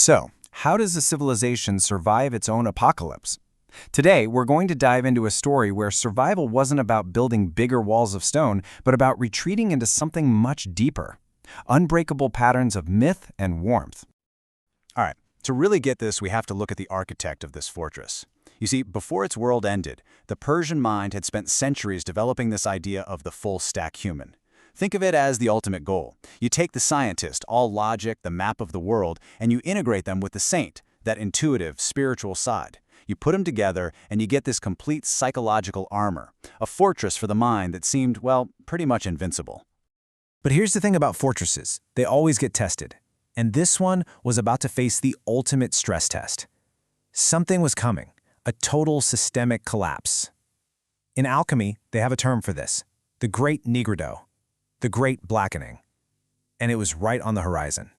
So, how does a civilization survive its own apocalypse? Today, we're going to dive into a story where survival wasn't about building bigger walls of stone, but about retreating into something much deeper. Unbreakable patterns of myth and warmth. All right, to really get this, we have to look at the architect of this fortress. You see, before its world ended, the Persian mind had spent centuries developing this idea of the full-stack human. Think of it as the ultimate goal. You take the scientist, all logic, the map of the world, and you integrate them with the saint, that intuitive, spiritual side. You put them together, and you get this complete psychological armor, a fortress for the mind that seemed, well, pretty much invincible. But here's the thing about fortresses. They always get tested. And this one was about to face the ultimate stress test. Something was coming, a total systemic collapse. In alchemy, they have a term for this, the Great Nigredo, the Great Blackening. And it was right on the horizon.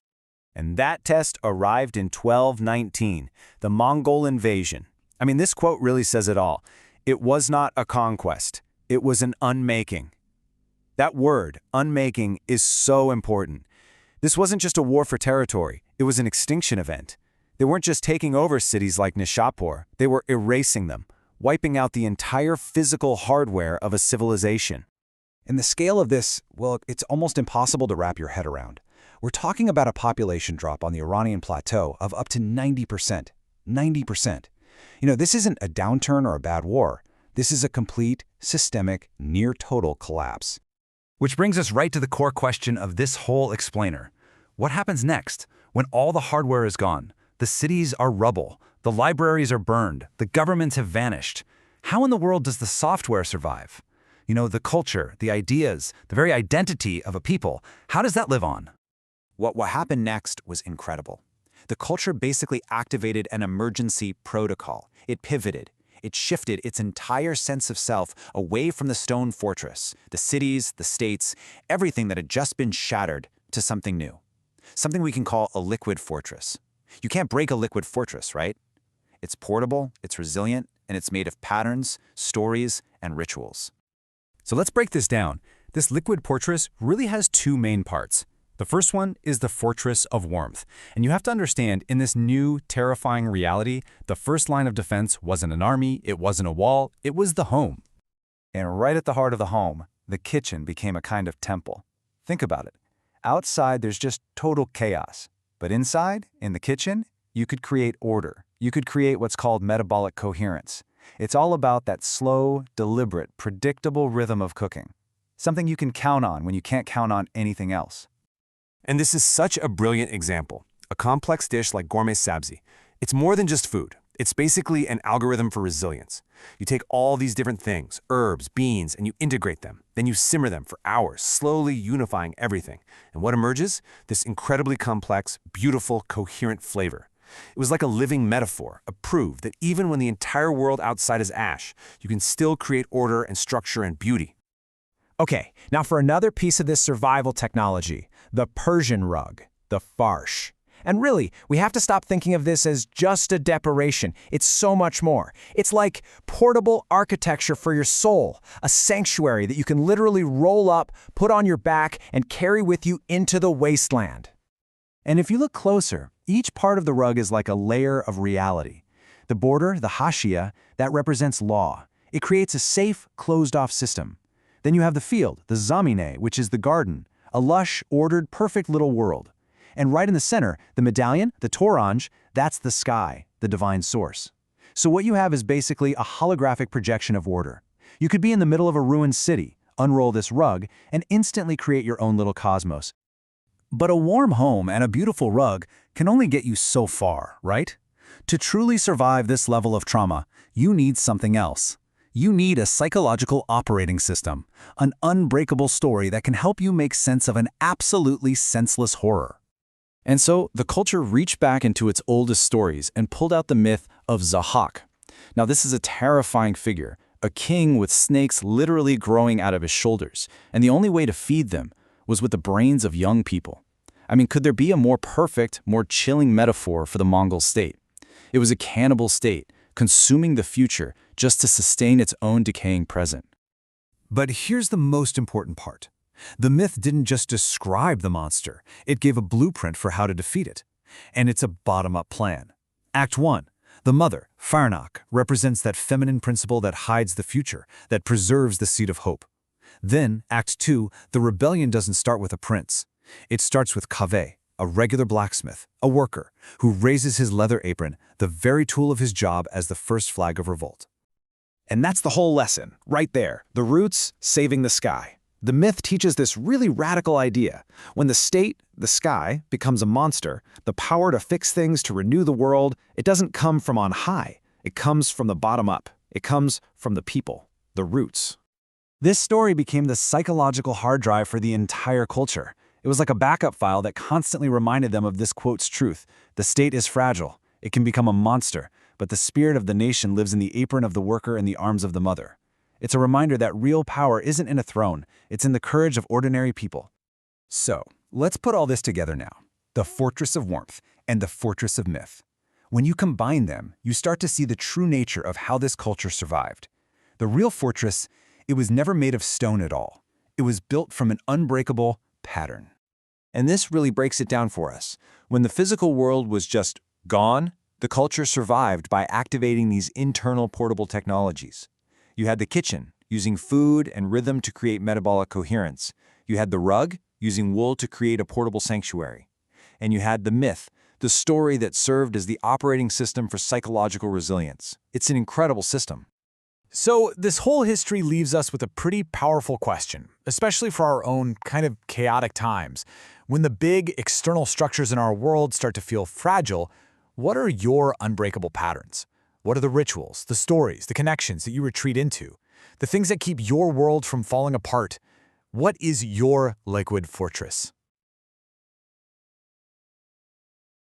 And that test arrived in 1219, the Mongol invasion. I mean, this quote really says it all. It was not a conquest. It was an unmaking. That word, unmaking, is so important. This wasn't just a war for territory. It was an extinction event. They weren't just taking over cities like Nishapur. They were erasing them, wiping out the entire physical hardware of a civilization. And the scale of this, well, it's almost impossible to wrap your head around. We're talking about a population drop on the Iranian plateau of up to 90%. 90%. This isn't a downturn or a bad war. This is a complete, systemic, near-total collapse. Which brings us right to the core question of this whole explainer. What happens next when all the hardware is gone? The cities are rubble, the libraries are burned, the governments have vanished. How in the world does the software survive? The culture, the ideas, the very identity of a people, how does that live on? What happened next was incredible. The culture basically activated an emergency protocol. It pivoted. It shifted its entire sense of self away from the stone fortress, the cities, the states, everything that had just been shattered, to something new. Something we can call a liquid fortress. You can't break a liquid fortress, right? It's portable, it's resilient, and it's made of patterns, stories, and rituals. So let's break this down. This liquid fortress really has two main parts. The first one is the Fortress of Warmth. And you have to understand, in this new, terrifying reality, the first line of defense wasn't an army, it wasn't a wall, it was the home. And right at the heart of the home, the kitchen became a kind of temple. Think about it. Outside, there's just total chaos. But inside, in the kitchen, you could create order. You could create what's called metabolic coherence. It's all about that slow, deliberate, predictable rhythm of cooking. Something you can count on when you can't count on anything else. And this is such a brilliant example. A complex dish like gourmet sabzi. It's more than just food. It's basically an algorithm for resilience. You take all these different things, herbs, beans, and you integrate them. Then you simmer them for hours, slowly unifying everything. And what emerges? This incredibly complex, beautiful, coherent flavor. It was like a living metaphor, a proof that even when the entire world outside is ash, you can still create order and structure and beauty. Okay, now for another piece of this survival technology, the Persian rug, the farsh. And really, we have to stop thinking of this as just a decoration. It's so much more. It's like portable architecture for your soul, a sanctuary that you can literally roll up, put on your back, and carry with you into the wasteland. And if you look closer, each part of the rug is like a layer of reality. The border, the hashia, that represents law. It creates a safe, closed-off system. Then you have the field, the zamine, which is the garden, a lush, ordered, perfect little world. And right in the center, the medallion, the Toranj, that's the sky, the divine source. So what you have is basically a holographic projection of order. You could be in the middle of a ruined city, unroll this rug, and instantly create your own little cosmos. But a warm home and a beautiful rug can only get you so far, right? To truly survive this level of trauma, you need something else. You need a psychological operating system, an unbreakable story that can help you make sense of an absolutely senseless horror. And so, the culture reached back into its oldest stories and pulled out the myth of Zahak. Now, this is a terrifying figure, a king with snakes literally growing out of his shoulders, and the only way to feed them was with the brains of young people. I mean, could there be a more perfect, more chilling metaphor for the Mongol state? It was a cannibal state, consuming the future just to sustain its own decaying present. But here's the most important part. The myth didn't just describe the monster, it gave a blueprint for how to defeat it. And it's a bottom-up plan. Act 1. The mother, Farnak, represents that feminine principle that hides the future, that preserves the seed of hope. Then, Act 2, the rebellion doesn't start with a prince. It starts with Kaveh, a regular blacksmith, a worker, who raises his leather apron, the very tool of his job, as the first flag of revolt. And that's the whole lesson, right there. The roots saving the sky. The myth teaches this really radical idea. When the state, the sky, becomes a monster, the power to fix things, to renew the world, it doesn't come from on high. It comes from the bottom up. It comes from the people, the roots. This story became the psychological hard drive for the entire culture. It was like a backup file that constantly reminded them of this quote's truth. The state is fragile. It can become a monster, but the spirit of the nation lives in the apron of the worker and the arms of the mother. It's a reminder that real power isn't in a throne, it's in the courage of ordinary people. So, let's put all this together now. The fortress of warmth and the fortress of myth. When you combine them, you start to see the true nature of how this culture survived. The real fortress, it was never made of stone at all. It was built from an unbreakable pattern. And this really breaks it down for us. When the physical world was just gone, the culture survived by activating these internal portable technologies. You had the kitchen, using food and rhythm to create metabolic coherence. You had the rug, using wool to create a portable sanctuary. And you had the myth, the story that served as the operating system for psychological resilience. It's an incredible system. So this whole history leaves us with a pretty powerful question, especially for our own kind of chaotic times. When the big external structures in our world start to feel fragile, what are your unbreakable patterns? What are the rituals, the stories, the connections that you retreat into? The things that keep your world from falling apart? What is your liquid fortress?